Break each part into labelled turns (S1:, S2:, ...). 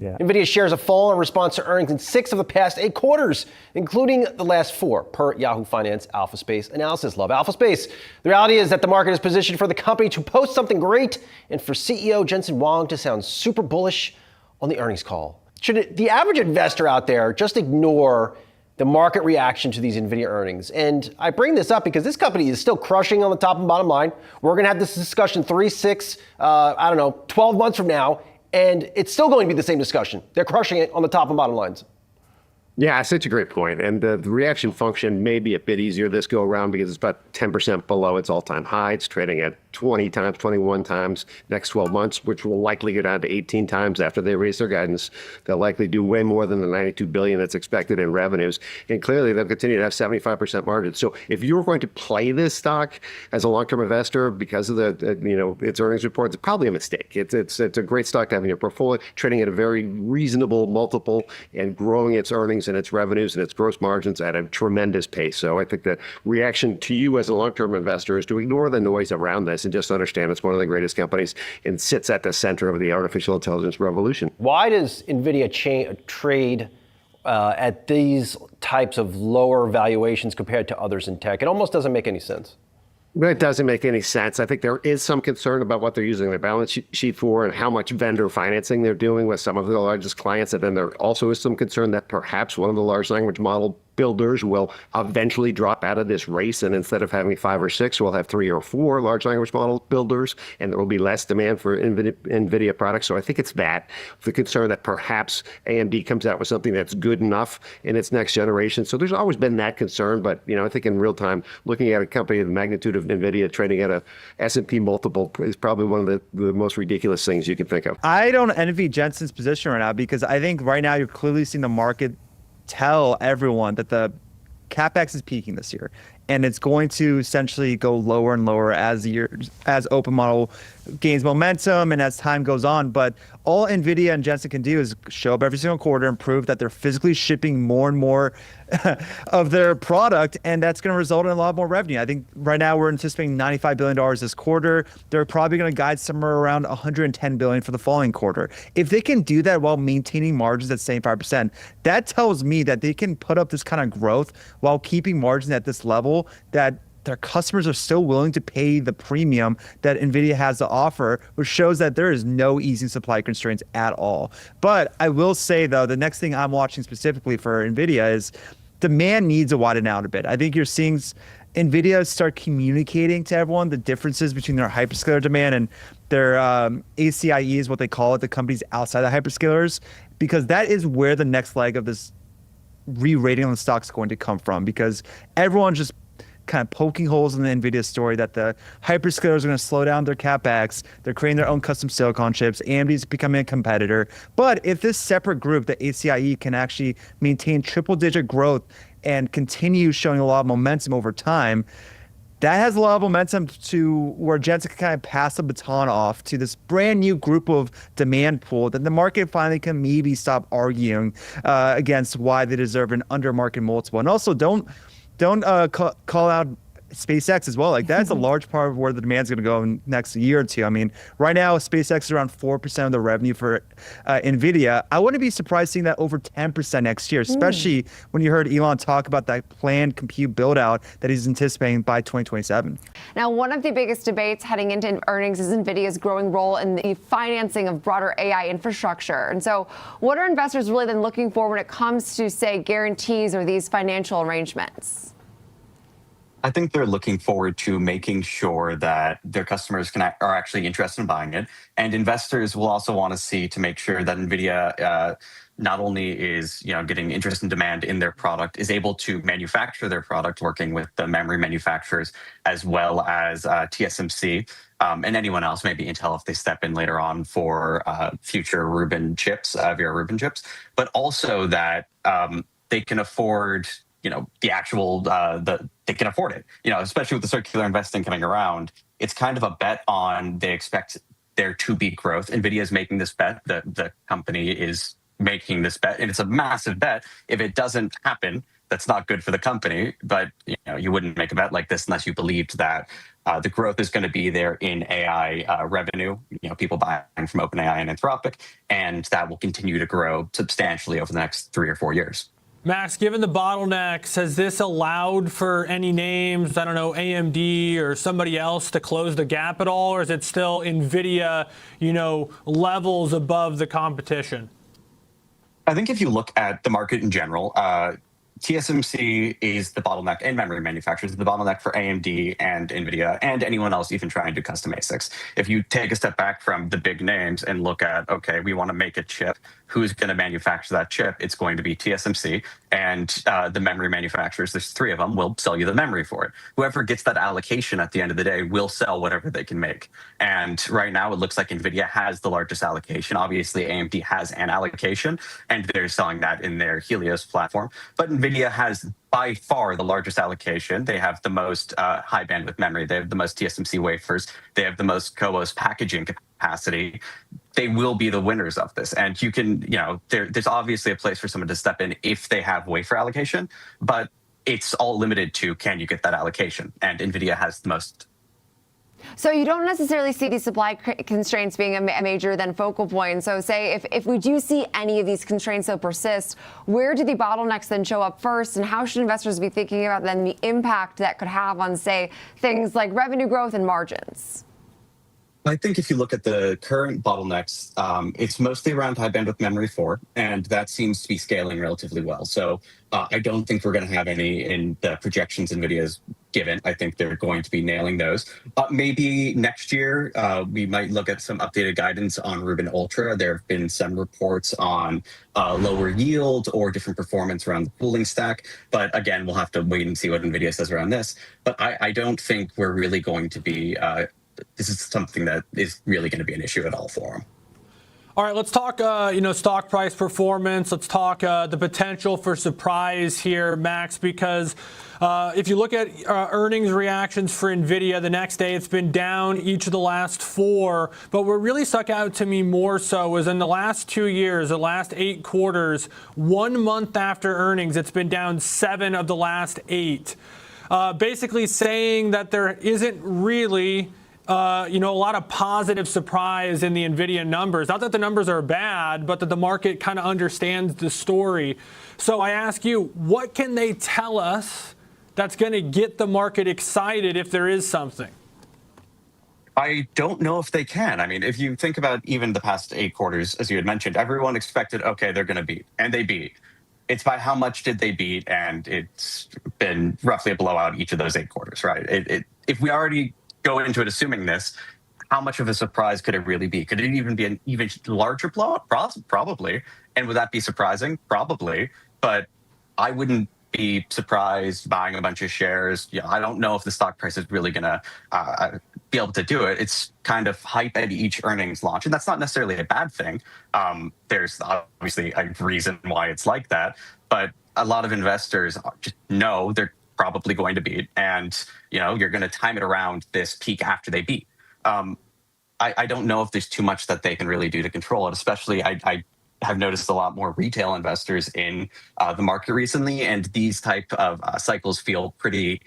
S1: Yeah.
S2: Nvidia shares have fallen in response to earnings in 6 of the past 8 quarters, including the last 4, per Yahoo Finance AlphaSpace analysis. Love AlphaSpace. The reality is that the market is positioned for the company to post something great and for CEO Jensen Huang to sound super bullish on the earnings call. Should the average investor out there just ignore the market reaction to these Nvidia earnings? And I bring this up because this company is still crushing on the top and bottom line. We're going to have this discussion 3, 6, 12 months from now. And it's still going to be the same discussion. They're crushing it on the top and bottom lines.
S3: Yeah, such a great point. And the reaction function may be a bit easier this go around because it's about 10% below its all-time high. It's trading at 20 times, 21 times next 12 months, which will likely go down to 18 times after they raise their guidance. They'll likely do way more than the $92 billion that's expected in revenues. And clearly, they'll continue to have 75% margins. So if you're going to play this stock as a long-term investor because of its earnings reports, it's probably a mistake. It's a great stock to have in your portfolio, trading at a very reasonable multiple and growing its earnings and its revenues and its gross margins at a tremendous pace. So I think the reaction to you as a long-term investor is to ignore the noise around this and just understand it's one of the greatest companies and sits at the center of the artificial intelligence revolution.
S2: Why does Nvidia trade at these types of lower valuations compared to others in tech? It almost doesn't make any sense.
S3: It doesn't make any sense. I think there is some concern about what they're using their balance sheet for and how much vendor financing they're doing with some of their largest clients. And then there also is some concern that perhaps one of the large language model builders will eventually drop out of this race. And instead of having 5 or 6, we'll have 3 or 4 large language model builders, and there will be less demand for NVIDIA products. So I think it's that, the concern that perhaps AMD comes out with something that's good enough in its next generation. So there's always been that concern. But, I think in real time, looking at a company of the magnitude of NVIDIA trading at a S&P multiple is probably one of the most ridiculous things you can think of.
S1: I don't envy Jensen's position right now because I think right now you're clearly seeing the market tell everyone that the CapEx is peaking this year, and it's going to essentially go lower and lower as open model gains momentum and as time goes on. But all NVIDIA and Jensen can do is show up every single quarter and prove that they're physically shipping more and more of their product, and that's going to result in a lot more revenue. I think right now we're anticipating $95 billion this quarter. They're probably going to guide somewhere around $110 billion for the following quarter. If they can do that while maintaining margins at 75%, that tells me that they can put up this kind of growth while keeping margins at this level, that their customers are still willing to pay the premium that NVIDIA has to offer, which shows that there is no easing supply constraints at all. But I will say, though, the next thing I'm watching specifically for NVIDIA is demand needs to widen out a bit. I think you're seeing NVIDIA start communicating to everyone the differences between their hyperscaler demand and their ACIE is what they call it, the companies outside the hyperscalers, because that is where the next leg of this re-rating on the stock is going to come from, because everyone's just kind of poking holes in the NVIDIA story that the hyperscalers are going to slow down their CapEx. They're creating their own custom silicon chips. AMD's becoming a competitor. But if this separate group, the ACIE, can actually maintain triple-digit growth and continue showing a lot of momentum over time, that has a lot of momentum to where Jensen can kind of pass the baton off to this brand new group of demand pool that the market finally can maybe stop arguing against why they deserve an under market multiple. And also don't call out SpaceX as well. Like, that's a large part of where the demand's going to go in next year or two. I mean, right now, SpaceX is around 4% of the revenue for NVIDIA. I wouldn't be surprised seeing that over 10% next year, especially when you heard Elon talk about that planned compute build out that he's anticipating by 2027.
S4: Now, one of the biggest debates heading into earnings is NVIDIA's growing role in the financing of broader AI infrastructure. And so what are investors really then looking for when it comes to, say, guarantees or these financial arrangements?
S5: I think they're looking forward to making sure that their customers are actually interested in buying it. And investors will also want to see to make sure that NVIDIA not only is getting interest and demand in their product, is able to manufacture their product working with the memory manufacturers as well as TSMC and anyone else, maybe Intel if they step in later on for future Rubin chips, Vera Rubin chips, but also that they can afford the actual, they can afford it, especially with the circular investing coming around. It's kind of a bet on, they expect there to be growth. NVIDIA is making this bet, the company is making this bet, and it's a massive bet. If it doesn't happen, that's not good for the company. But you wouldn't make a bet like this unless you believed that the growth is going to be there in AI revenue. People buying from OpenAI and Anthropic, and that will continue to grow substantially over the next 3 or 4 years.
S6: Max, given the bottlenecks, has this allowed for any names, I don't know, AMD or somebody else to close the gap at all? Or is it still Nvidia, levels above the competition?
S5: I think if you look at the market in general, TSMC is the bottleneck, and memory manufacturers is the bottleneck for AMD and Nvidia and anyone else even trying to do custom ASICs. If you take a step back from the big names and look at, okay, we want to make a chip, who's going to manufacture that chip? It's going to be TSMC, and the memory manufacturers, there's 3 of them, will sell you the memory for it. Whoever gets that allocation at the end of the day will sell whatever they can make. And right now it looks like Nvidia has the largest allocation. Obviously AMD has an allocation, and they're selling that in their Helios platform. But Nvidia has by far the largest allocation. They have the most high bandwidth memory. They have the most TSMC wafers. They have the most CoWoS packaging capacity. They will be the winners of this. And you can, there's obviously a place for someone to step in if they have wafer allocation, but it's all limited to, can you get that allocation? And Nvidia has the most.
S4: So you don't necessarily see these supply constraints being a major then focal point. So say if we do see any of these constraints that persist, where do the bottlenecks then show up first? And how should investors be thinking about then the impact that could have on, say, things like revenue growth and margins?
S5: I think if you look at the current bottlenecks, it's mostly around high bandwidth memory 4, and that seems to be scaling relatively well. So I don't think we're going to have any in the projections NVIDIA's given. I think they're going to be nailing those. Maybe next year, we might look at some updated guidance on Rubin Ultra. There have been some reports on lower yield or different performance around the cooling stack. But again, we'll have to wait and see what NVIDIA says around this. But I don't think we're really going to be this is something that is really going to be an issue at all for them.
S6: All right, let's talk, stock price performance. Let's talk the potential for surprise here, Max, because if you look at earnings reactions for Nvidia, the next day it's been down each of the last 4. But what really stuck out to me more so was in the last 2 years, the last 8 quarters, 1 month after earnings, it's been down 7 of the last 8. Basically saying that there isn't really a lot of positive surprise in the Nvidia numbers. Not that the numbers are bad, but that the market kind of understands the story. So I ask you, what can they tell us that's going to get the market excited if there is something?
S5: I don't know if they can. I mean, if you think about even the past 8 quarters, as you had mentioned, everyone expected, okay, they're going to beat, and they beat. It's by how much did they beat, and it's been roughly a blowout each of those 8 quarters, right? If we already go into it assuming this, how much of a surprise could it really be? Could it even be an even larger blowout? Probably. And would that be surprising? Probably. But I wouldn't be surprised buying a bunch of shares. I don't know if the stock price is really going to be able to do it. It's kind of hype at each earnings launch, and that's not necessarily a bad thing. There's obviously a reason why it's like that, but a lot of investors just know they're probably going to beat, and you're going to time it around this peak after they beat. I don't know if there's too much that they can really do to control it. Especially, I have noticed a lot more retail investors in the market recently, and these type of cycles feel pretty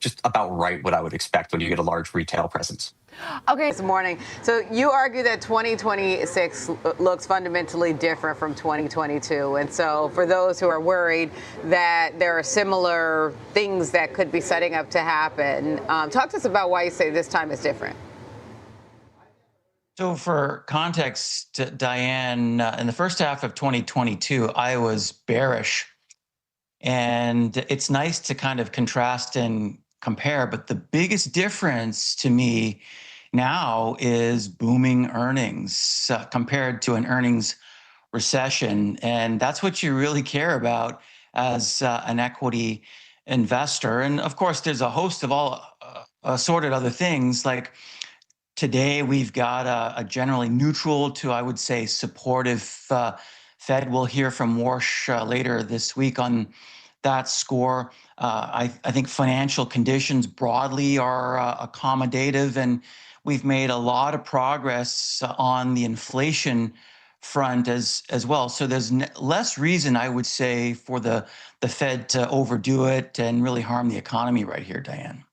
S5: just about right what I would expect when you get a large retail presence.
S7: Okay, this morning. So you argue that 2026 looks fundamentally different from 2022. And so for those who are worried that there are similar things that could be setting up to happen, talk to us about why you say this time is different.
S8: So for context, Diane, in the first half of 2022, I was bearish. And it's nice to kind of contrast and compare, but the biggest difference to me now is booming earnings compared to an earnings recession. And that's what you really care about as an equity investor. And of course, there's a host of all assorted other things. Like today, we've got a generally neutral to, I would say, supportive Fed. We'll hear from Warsh later this week on that score. I think financial conditions broadly are accommodative, and we've made a lot of progress on the inflation front as well. So there's less reason, I would say, for the Fed to overdo it and really harm the economy right here, Diane.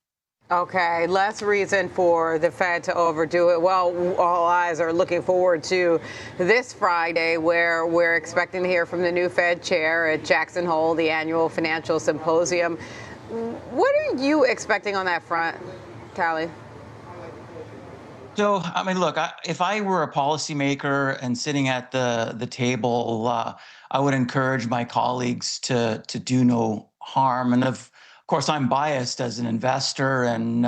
S7: Okay, less reason for the Fed to overdo it. Well, all eyes are looking forward to this Friday, where we're expecting to hear from the new Fed chair at Jackson Hole, the annual financial symposium. What are you expecting on that front, Callie?
S8: So, I mean, look, if I were a policymaker and sitting at the table, I would encourage my colleagues to do no harm. And of course, I'm biased as an investor and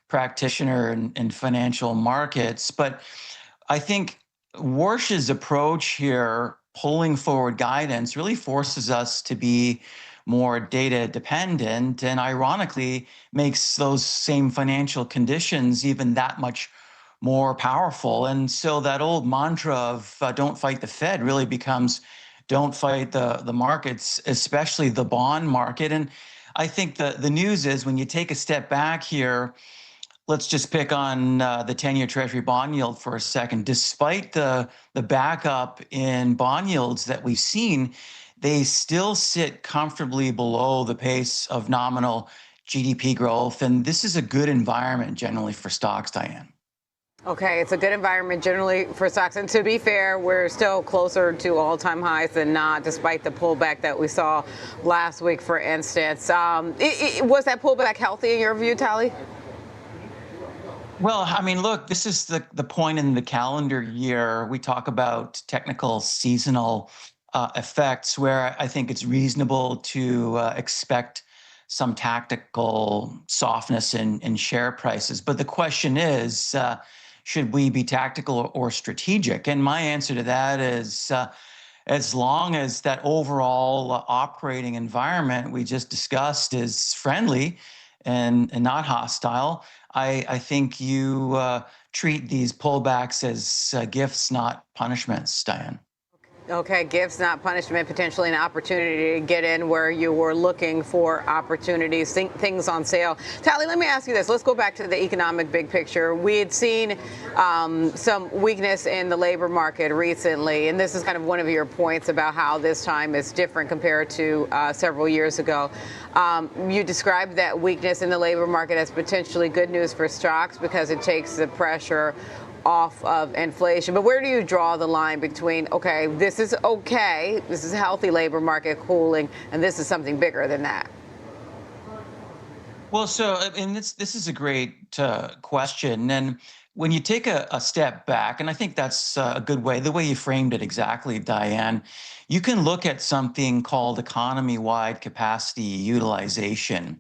S8: practitioner in financial markets, but I think Warsh's approach here, pulling forward guidance, really forces us to be more data dependent, and ironically makes those same financial conditions even that much more powerful. And so that old mantra of don't fight the Fed really becomes don't fight the markets, especially the bond market. And I think the news is when you take a step back here, let's just pick on the 10-year Treasury bond yield for a second. Despite the backup in bond yields that we've seen, they still sit comfortably below the pace of nominal GDP growth. And this is a good environment generally for stocks, Diane.
S7: Okay, it's a good environment generally for stocks. And to be fair, we're still closer to all-time highs than not, despite the pullback that we saw last week, for instance. Was that pullback healthy in your view, Tally?
S8: Well, I mean, look, this is the point in the calendar year. We talk about technical seasonal effects where I think it's reasonable to expect some tactical softness in share prices. But the question is, should we be tactical or strategic? And my answer to that is, as long as that overall operating environment we just discussed is friendly and not hostile, I think you treat these pullbacks as gifts, not punishments, Diane.
S7: Okay, gifts, not punishment, potentially an opportunity to get in where you were looking for opportunities, things on sale. Tally, let me ask you this. Let's go back to the economic big picture. We had seen some weakness in the labor market recently, and this is kind of one of your points about how this time is different compared to several years ago. You described that weakness in the labor market as potentially good news for stocks because it takes the pressure off of inflation. But where do you draw the line between, okay, this is a healthy labor market cooling, and this is something bigger than that?
S8: Well, so and this is a great question. And when you take a step back, and I think that's a good way, the way you framed it exactly, Diane, you can look at something called economy-wide capacity utilization.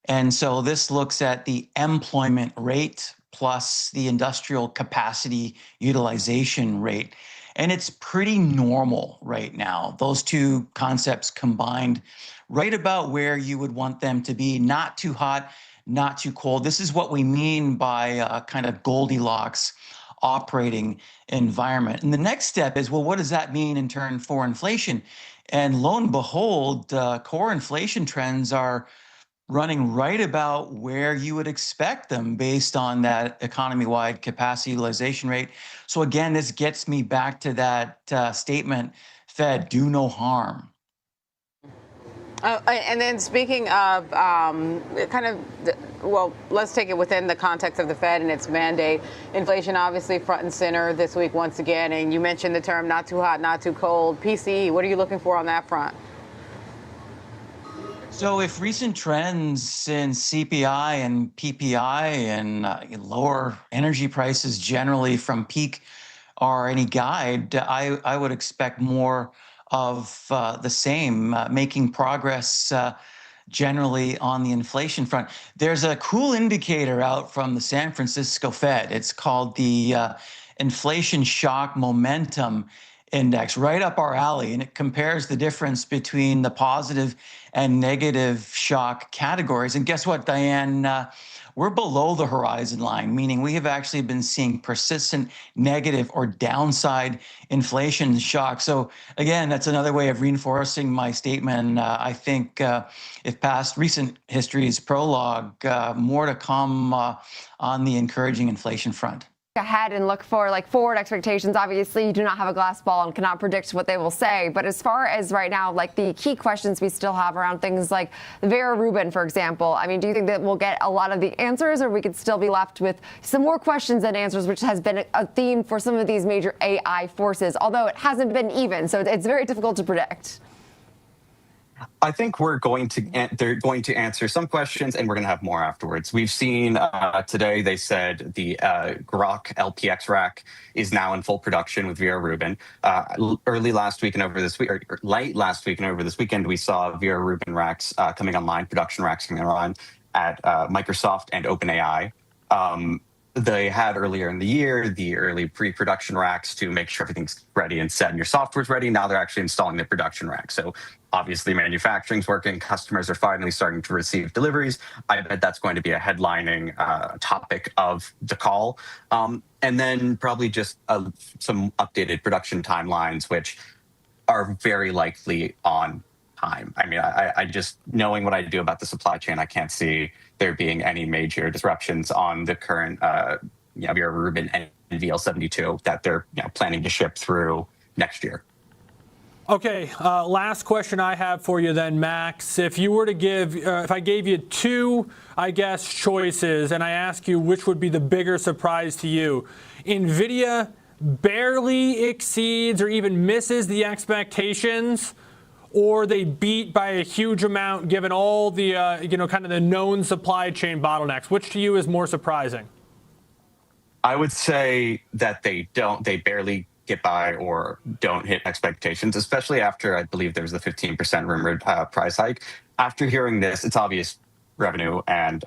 S8: And so this looks at the employment rate plus the industrial capacity utilization rate. And it's pretty normal right now. Those two concepts combined right about where you would want them to be, not too hot, not too cold. This is what we mean by a kind of Goldilocks operating environment. And the next step is, well, what does that mean in turn for inflation? And lo and behold, core inflation trends are running right about where you would expect them based on that economy-wide capacity utilization rate. So again, this gets me back to that statement, Fed, do no harm.
S7: And then speaking of let's take it within the context of the Fed and its mandate. Inflation obviously front and center this week once again. And you mentioned the term not too hot, not too cold. PCE, what are you looking for on that front?
S8: So if recent trends in CPI and PPI and lower energy prices generally from peak are any guide, I would expect more of the same, making progress generally on the inflation front. There's a cool indicator out from the San Francisco Fed. It's called the Inflation Shock Momentum Index, right up our alley, and it compares the difference between the positive and negative shock categories. And guess what, Diane? We're below the horizon line, meaning we have actually been seeing persistent negative or downside inflation shock. So again, that's another way of reinforcing my statement. I think if past recent history is prologue, more to come on the encouraging inflation front.
S4: ahead and look for like forward expectations. Obviously, you do not have a glass ball and cannot predict what they will say. But as far as right now, like the key questions we still have around things like Vera Rubin, for example, I mean, do you think that we'll get a lot of the answers, or we could still be left with some more questions than answers, which has been a theme for some of these major AI forces, although it hasn't been even. So it's very difficult to predict.
S5: I think they're going to answer some questions, and we're going to have more afterwards. We've seen today, they said the Grok LPX rack is now in full production with Vera Rubin. Early last week and over this week, or late last week and over this weekend, we saw Vera Rubin racks coming online, production racks coming online at Microsoft and OpenAI. They had earlier in the year the early pre-production racks to make sure everything's ready and set and your software's ready. Now they're actually installing the production rack. So obviously manufacturing's working. Customers are finally starting to receive deliveries. I bet that's going to be a headlining topic of the call. And then probably just some updated production timelines, which are very likely on time. I mean, I just, knowing what I do about the supply chain, I can't see there being any major disruptions on the current Vera Rubin NVL72 that they're planning to ship through next year.
S6: Okay, last question I have for you then, Max. If you were to give, if I gave you two, I guess, choices, and I ask you which would be the bigger surprise to you, Nvidia barely exceeds or even misses the expectations, or they beat by a huge amount given all the, kind of the known supply chain bottlenecks? Which to you is more surprising?
S5: I would say that they barely get by or don't hit expectations, especially after, I believe there was a 15% rumored price hike. After hearing this, it's obvious revenue and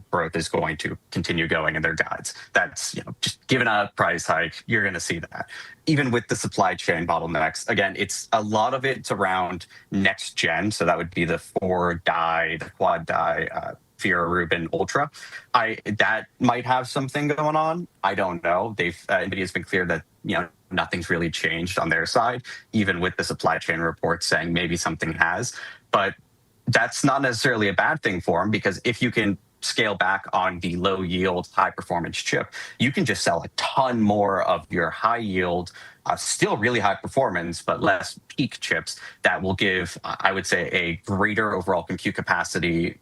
S5: growth is going to continue going in their guides. That's, just given a price hike, you're going to see that. Even with the supply chain bottlenecks, again, it's a lot of it's around next gen. So that would be the 4-die, the quad die, Vera Rubin Ultra. That might have something going on. I don't know. NVIDIA's been clear that, nothing's really changed on their side, even with the supply chain reports saying maybe something has. But that's not necessarily a bad thing for them, because if you can scale back on the low yield, high performance chip, you can just sell a ton more of your high yield, still really high performance, but less peak chips that will give, I would say, a greater overall compute capacity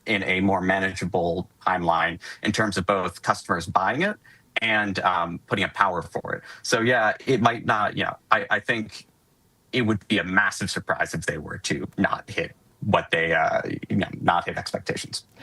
S5: in a more manageable timeline in terms of both customers buying it and putting up power for it. So yeah, it might not, I think it would be a massive surprise if they were to not hit what they, not hit expectations.